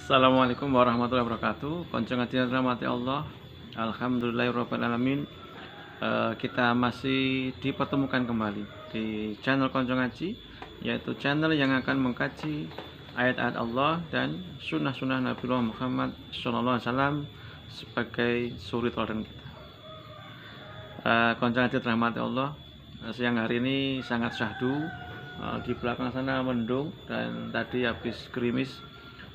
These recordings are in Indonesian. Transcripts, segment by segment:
Assalamualaikum warahmatullahi wabarakatuh. Konco ngaji rahmati Allah. Alhamdulillahirabbil alamin. Kita masih dipertemukan kembali di channel Konco Ngaji, yaitu channel yang akan mengkaji ayat-ayat Allah dan sunnah-sunnah Nabiullah Muhammad SAW sebagai suri teladan kita. Konco ngaji rahmati Allah. Siang hari ini sangat syahdu. Di belakang sana mendung dan tadi habis gerimis.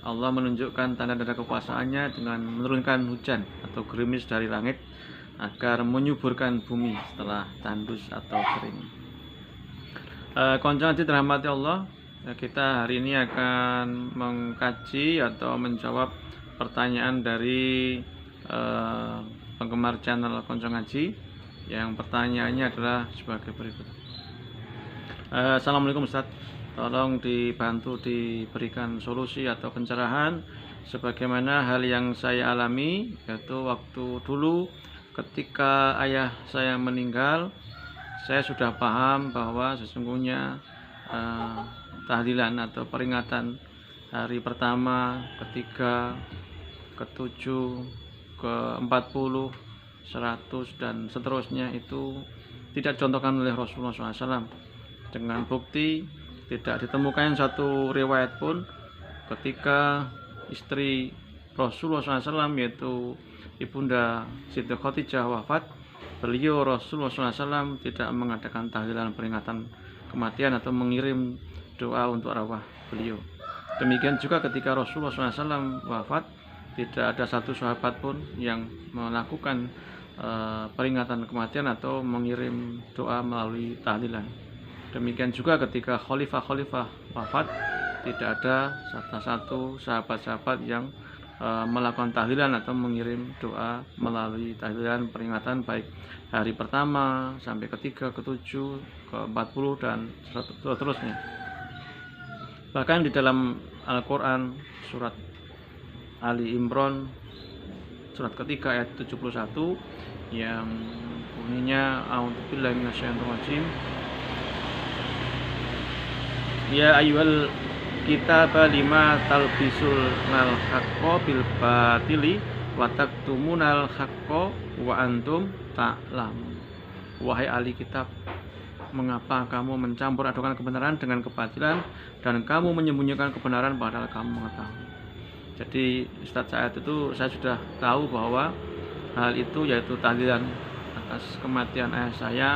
Allah menunjukkan tanda-tanda kekuasaannya dengan menurunkan hujan atau gerimis dari langit agar menyuburkan bumi setelah tandus atau kering. Konco ngaji dirahmati Allah, kita hari ini akan mengkaji atau menjawab pertanyaan dari penggemar channel Konco Ngaji. Yang pertanyaannya adalah sebagai berikut. Assalamualaikum Ustaz, tolong dibantu diberikan solusi atau pencerahan sebagaimana hal yang saya alami, yaitu waktu dulu ketika ayah saya meninggal. Saya sudah paham bahwa sesungguhnya tahlilan atau peringatan hari pertama, ketiga, ketujuh, ke-40, 100 dan seterusnya itu tidak dicontohkan oleh Rasulullah SAW. Dengan bukti tidak ditemukan satu riwayat pun ketika istri Rasulullah SAW, yaitu Ibunda Siti Khadijah, wafat, beliau Rasulullah SAW tidak mengadakan tahlilan peringatan kematian atau mengirim doa untuk arwah beliau. Demikian juga ketika Rasulullah SAW wafat, tidak ada satu sahabat pun yang melakukan peringatan kematian atau mengirim doa melalui tahlilan. Demikian juga ketika khalifah-khalifah wafat, tidak ada satu sahabat-sahabat yang melakukan tahlilan atau mengirim doa melalui tahlilan peringatan baik hari pertama sampai ketiga, ketujuh, ke-40 dan seterusnya. Bahkan di dalam Al-Quran surat Ali Imran surat ketiga ayat 71 yang bunyinya a'udzubillahi minasyaitonir rajim. Ya ayyuhal kitaba lima talbisul nal haqqo bil batili wa taktumunal haqqo wa antum ta'lamun. Wahai ahli kitab, mengapa kamu mencampur adukan kebenaran dengan kebatilan dan kamu menyembunyikan kebenaran padahal kamu mengetahui. Jadi Ustadz saat itu saya sudah tahu bahwa hal itu yaitu tahlilan atas kematian ayah saya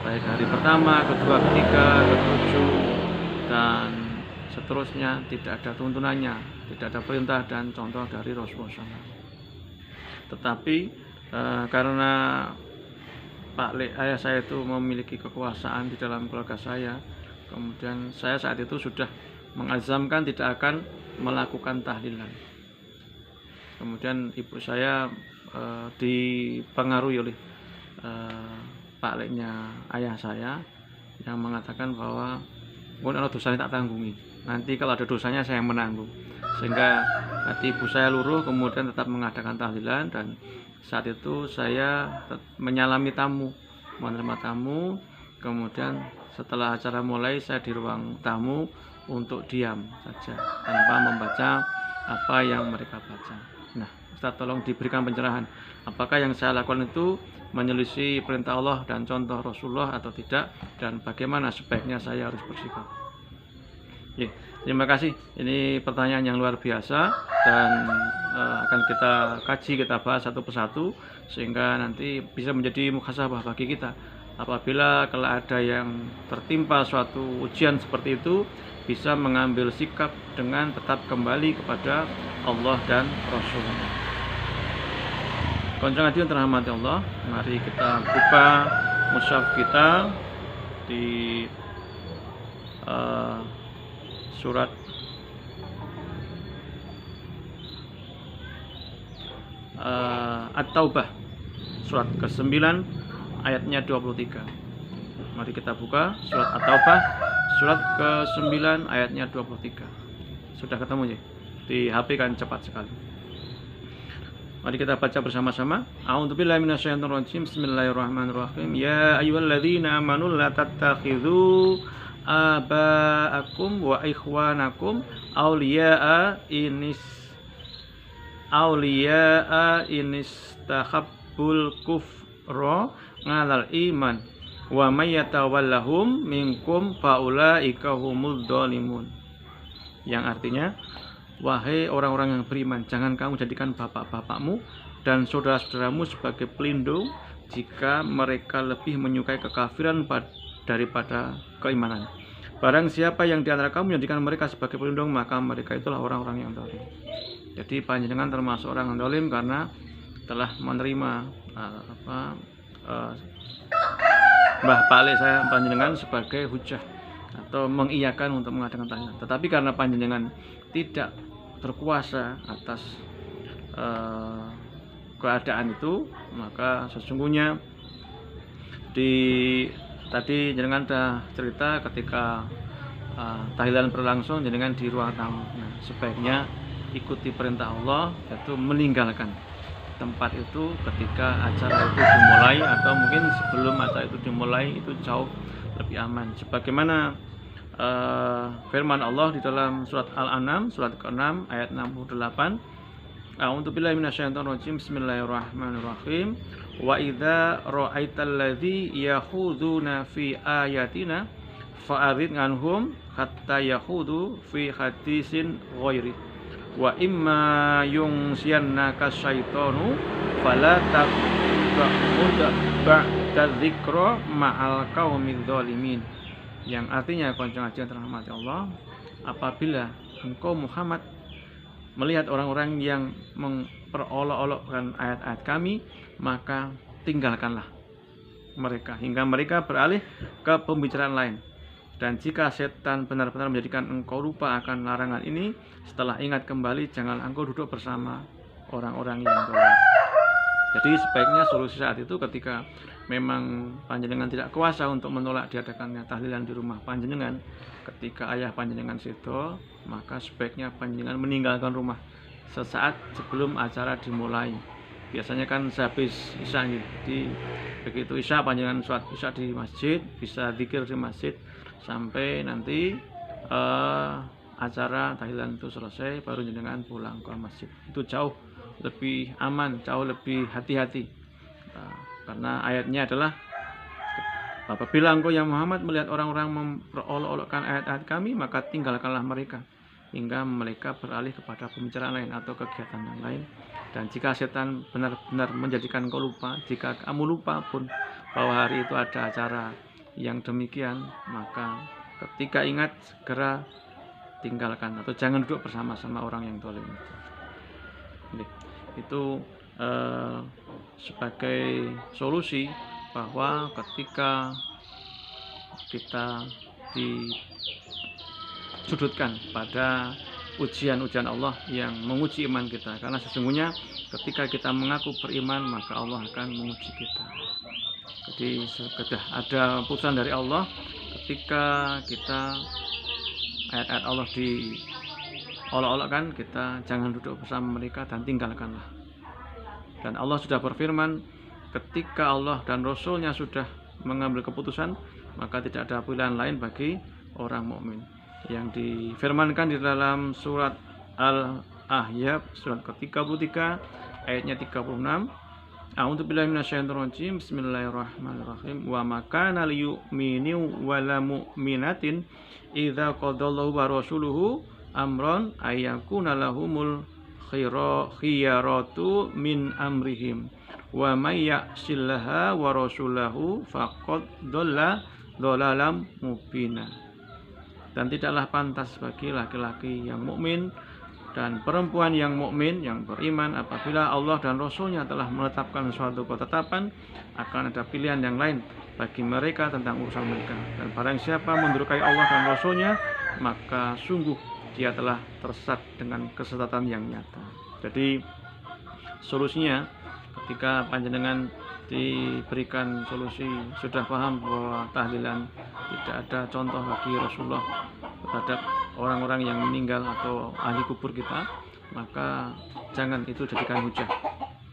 baik hari pertama, kedua, ketiga, ketujuh dan seterusnya tidak ada tuntunannya, tidak ada perintah dan contoh dari Rasulullah SAW. Tetapi karena Pak Le, ayah saya itu memiliki kekuasaan di dalam keluarga saya, kemudian saya saat itu sudah mengazamkan tidak akan melakukan tahlilan. Kemudian ibu saya dipengaruhi oleh Pak Le-nya ayah saya yang mengatakan bahwa kalau dosanya tak tanggungi, nanti kalau ada dosanya saya menanggung. Sehingga hati ibu saya luruh, kemudian tetap mengadakan tahlilan. Dan saat itu saya menyalami tamu, menerima tamu. Kemudian setelah acara mulai, saya di ruang tamu untuk diam saja tanpa membaca apa yang mereka baca. Nah, Ustaz tolong diberikan pencerahan, apakah yang saya lakukan itu menyelisih perintah Allah dan contoh Rasulullah atau tidak, dan bagaimana sebaiknya saya harus bersikap. Ya, terima kasih. Ini pertanyaan yang luar biasa dan akan kita kaji, kita bahas satu persatu sehingga nanti bisa menjadi muhasabah bagi kita. Apabila kalau ada yang tertimpa suatu ujian seperti itu, bisa mengambil sikap dengan tetap kembali kepada Allah dan Rasulullah. Konco ngaji yang dirahmati Allah, mari kita buka mushaf kita di surat At-Taubah surat ke-9 ayatnya 23. Mari kita buka surat At-Taubah surat ke-9 ayatnya 23. Sudah ketemu ya? Di HP kan cepat sekali. Mari kita baca bersama-sama. A'udzubillahi minasyaitonir rajim. Bismillahirrahmanirrahim. Ya ayyuhalladzina amanu la tattakhidhu aba'akum wa ikhwanakum awliya'a awliya'a inistahabbul kufra 'alal iman wa may yatawallahum minkum faulaika humudz dzalimun. Yang artinya, wahai orang-orang yang beriman, jangan kamu jadikan bapak-bapakmu dan saudara-saudaramu sebagai pelindung jika mereka lebih menyukai kekafiran daripada keimanan. Barang siapa yang di antara kamu menjadikan mereka sebagai pelindung, maka mereka itulah orang-orang yang zalim. Jadi panjenengan termasuk orang yang zalim karena telah menerima Mbah Pale saya panjenengan sebagai hujah atau mengiyakan untuk mengadakan tahlilan. Tetapi karena panjenengan tidak berkuasa atas keadaan itu, maka sesungguhnya tadi jenengan sudah cerita ketika tahlilan berlangsung jenengan di ruang tamu. Nah, sebaiknya ikuti perintah Allah, yaitu meninggalkan tempat itu ketika acara itu dimulai, atau mungkin sebelum acara itu dimulai itu jauh lebih aman. Sebagaimana firman Allah di dalam surat Al-An'am surat ke-6 ayat 68. A'udzubillahi minasyaitonir rajim. Bismillahirrahmanirrahim. Wa idza ra'aital ladzi yakhuduna fi ayatina fa'arid anhum hatta yakhudu fi hadisin ghairi. Wa imma yunsiyannaka syaitanu fala taq'ud ba'da dzikra ma'al qaumidz zalimin. Yang artinya, konjung aji yang terhormati Allah, apabila engkau Muhammad melihat orang-orang yang memperolok-olokkan ayat-ayat kami, maka tinggalkanlah mereka hingga mereka beralih ke pembicaraan lain. Dan jika setan benar-benar menjadikan engkau lupa akan larangan ini, setelah ingat kembali, jangan engkau duduk bersama orang-orang yang zalim. Jadi sebaiknya solusi saat itu ketika memang panjenengan tidak kuasa untuk menolak diadakannya tahlilan di rumah panjenengan, ketika ayah panjenengan sedo, maka sebaiknya panjenengan meninggalkan rumah sesaat sebelum acara dimulai. Biasanya kan sehabis isya, jadi begitu isya panjenengan sholat isya di masjid, bisa zikir di masjid sampai nanti acara tahlilan itu selesai, baru jenengan pulang ke masjid. Itu jauh lebih aman, jauh lebih hati-hati. Karena ayatnya adalah, apabila engkau yang Muhammad melihat orang-orang memperolok-olokkan ayat-ayat kami, maka tinggalkanlah mereka hingga mereka beralih kepada pembicaraan lain atau kegiatan yang lain. Dan jika setan benar-benar menjadikan engkau lupa, jika kamu lupa pun bahwa hari itu ada acara yang demikian, maka ketika ingat segera tinggalkan atau jangan duduk bersama-sama orang yang zalim. Itu sebagai solusi bahwa ketika kita disudutkan pada ujian-ujian Allah yang menguji iman kita, karena sesungguhnya ketika kita mengaku beriman, maka Allah akan menguji kita. Jadi sudah ada putusan dari Allah, ketika kita ayat-ayat Allah diolok-olokkan, kita jangan duduk bersama mereka dan tinggalkanlah. Dan Allah sudah berfirman, ketika Allah dan Rasulnya sudah mengambil keputusan, maka tidak ada pilihan lain bagi orang mukmin. Yang difirmankan di dalam surat Al-Ahzab surat ke-33 ayatnya 36. A'udzubillahi minasyaitonir rajim. Bismillahirrahmanirrahim. Wa ma kana liyu'minu wala mu'minatin idza qadallahu wa rasuluhu amran ayyakuna lahumul khiyaratu min amrihim wa may ya'sillaha wa rasulahu faqad dhalla dhalalam mubina. Dan tidaklah pantas bagi laki-laki yang mukmin dan perempuan yang mukmin yang beriman apabila Allah dan Rasulnya telah menetapkan suatu ketetapan, akan ada pilihan yang lain bagi mereka tentang urusan mereka. Dan barang siapa mendurhakai Allah dan Rasulnya, maka sungguh dia telah tersesat dengan kesesatan yang nyata. Jadi solusinya, ketika panjenengan diberikan solusi, sudah paham bahwa tahlilan tidak ada contoh bagi Rasulullah terhadap orang-orang yang meninggal atau ahli kubur kita, maka jangan itu jadikan hujah.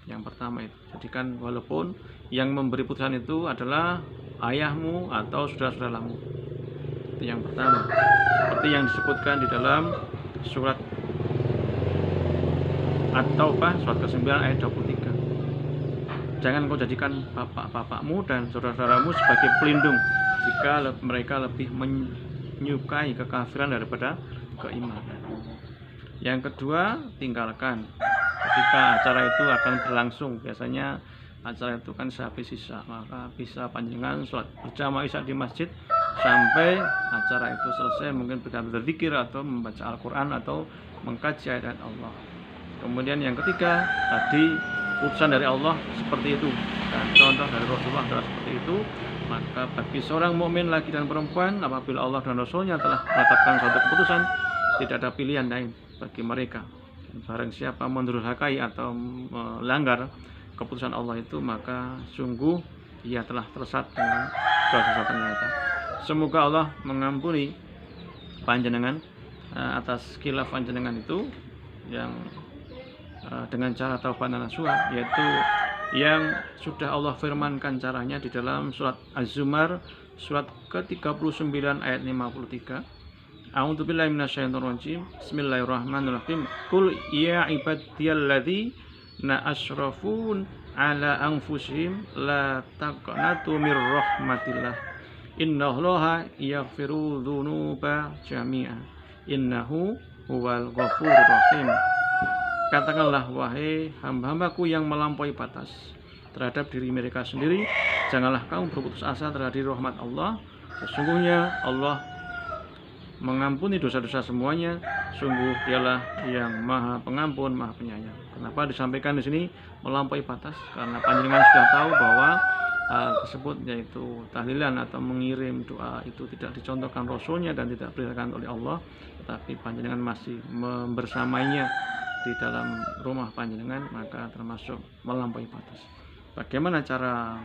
Yang pertama itu jadikan, walaupun yang memberi putusan itu adalah ayahmu atau saudara-saudaramu. Itu yang pertama, seperti yang disebutkan di dalam surat At-Taubah surat ke-9 ayat 23. Jangan kau jadikan bapak-bapakmu dan saudara-saudaramu sebagai pelindung jika mereka lebih menyukai kekafiran daripada keimanan. Yang kedua, tinggalkan ketika acara itu akan berlangsung. Biasanya acara itu kan sehabis isya, maka bisa panjenengan sholat berjamaah isya di masjid sampai acara itu selesai, mungkin berzikir atau membaca Al-Quran atau mengkaji ayat Allah. Kemudian yang ketiga, tadi utusan dari Allah seperti itu dan contoh dari Rasulullah adalah seperti itu. Maka bagi seorang mukmin laki dan perempuan, apabila Allah dan Rasulnya telah menetapkan suatu keputusan, tidak ada pilihan lain bagi mereka. Dan barang siapa mendurhakai atau melanggar keputusan Allah itu, maka sungguh ia telah tersesat dengan dosa ternyata. Semoga Allah mengampuni panjenengan atas khilaf panjenengan itu yang dengan cara taubat nasuha, yaitu yang sudah Allah firmankan caranya di dalam surat Az-Zumar surat ke-39 ayat 53. A'udzubillahi minasyaitonir rajim. Bismillahirrahmanirrahim. Qul ya ibadiyalladzina asyrafun ala anfusihim la taqnatu mir rahmatillah. Innallaha yaghfiru dzunuba jami'a. Innahu huwal ghafurur rahim. Katakanlah, wahai hamba-hambaku yang melampaui batas terhadap diri mereka sendiri, janganlah kamu berputus asa terhadap rahmat Allah. Sesungguhnya Allah mengampuni dosa-dosa semuanya. Sungguh dialah yang maha pengampun, maha penyayang. Kenapa disampaikan di sini melampaui batas? Karena panjenengan sudah tahu bahwa tersebut, yaitu tahlilan atau mengirim doa itu tidak dicontohkan Rasulnya dan tidak diperintahkan oleh Allah, tetapi panjenengan masih membersamainya di dalam rumah panjenengan, maka termasuk melampaui batas. Bagaimana cara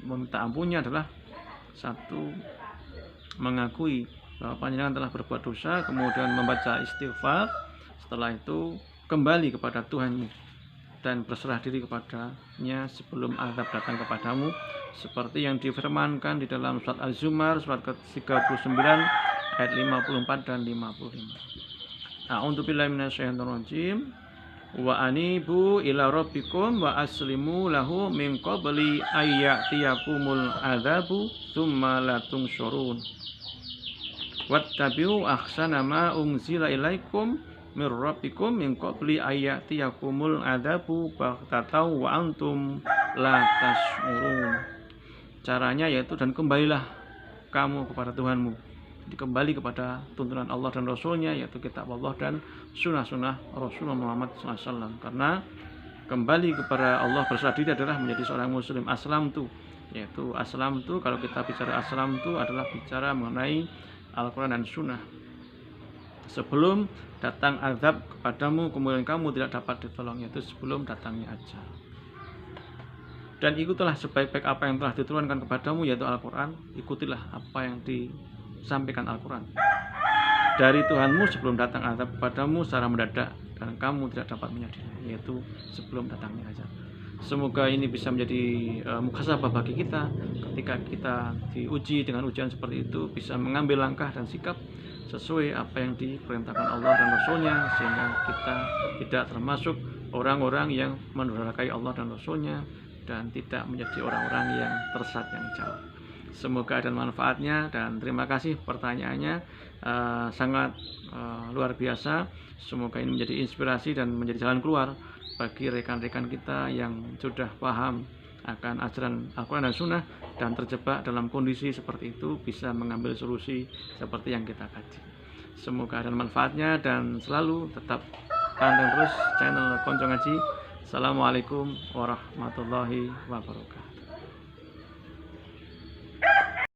meminta ampunnya adalah satu, mengakui bahwa panjenengan telah berbuat dosa, kemudian membaca istighfar, setelah itu kembali kepada Tuhanmu dan berserah diri kepadanya sebelum azab datang kepadamu, seperti yang difirmankan di dalam surat Az-Zumar surat ke-39 ayat 54 dan 55. A'udzubillahi minasyaitonir rajim. Wa anibu ila rabbikum wa aslimu lahu min qabli ayyatiyakumul adzabu tsumma la tunsurun. Wattabi'u ahsana ma unzila ilaikum mir rabbikum min qabli ayyatiyakumul adzabu baghtatan wa antum la tash'urun. Caranya yaitu, dan kembalilah kamu kepada Tuhanmu, kembali kepada tuntunan Allah dan Rasulnya, yaitu kitab Allah dan sunnah-sunnah Rasulullah Muhammad SAW. Karena kembali kepada Allah, berserah diri adalah menjadi seorang muslim. Aslam tu, yaitu aslam tu, kalau kita bicara aslam tu adalah bicara mengenai Al-Quran dan sunnah. Sebelum datang azab kepadamu, kemudian kamu tidak dapat ditolong, yaitu sebelum datangnya ajal. Dan ikutilah sebaik-baik apa yang telah diturunkan kepadamu, yaitu Al-Quran. Ikutilah apa yang disampaikan Al-Quran dari Tuhanmu sebelum datang azab kepadamu secara mendadak dan kamu tidak dapat menyadarinya, yaitu sebelum datangnya azab. Semoga ini bisa menjadi muhasabah bagi kita ketika kita diuji dengan ujian seperti itu, bisa mengambil langkah dan sikap sesuai apa yang diperintahkan Allah dan Rasulnya, sehingga kita tidak termasuk orang-orang yang mendurhakai Allah dan Rasulnya dan tidak menjadi orang-orang yang tersesat yang jauh. Semoga ada manfaatnya, dan terima kasih pertanyaannya, sangat luar biasa. Semoga ini menjadi inspirasi dan menjadi jalan keluar bagi rekan-rekan kita yang sudah paham akan ajaran Al-Quran dan Sunnah dan terjebak dalam kondisi seperti itu, bisa mengambil solusi seperti yang kita kaji. Semoga ada manfaatnya, dan selalu tetap pantengin terus channel Konco Ngaji. Assalamualaikum warahmatullahi wabarakatuh.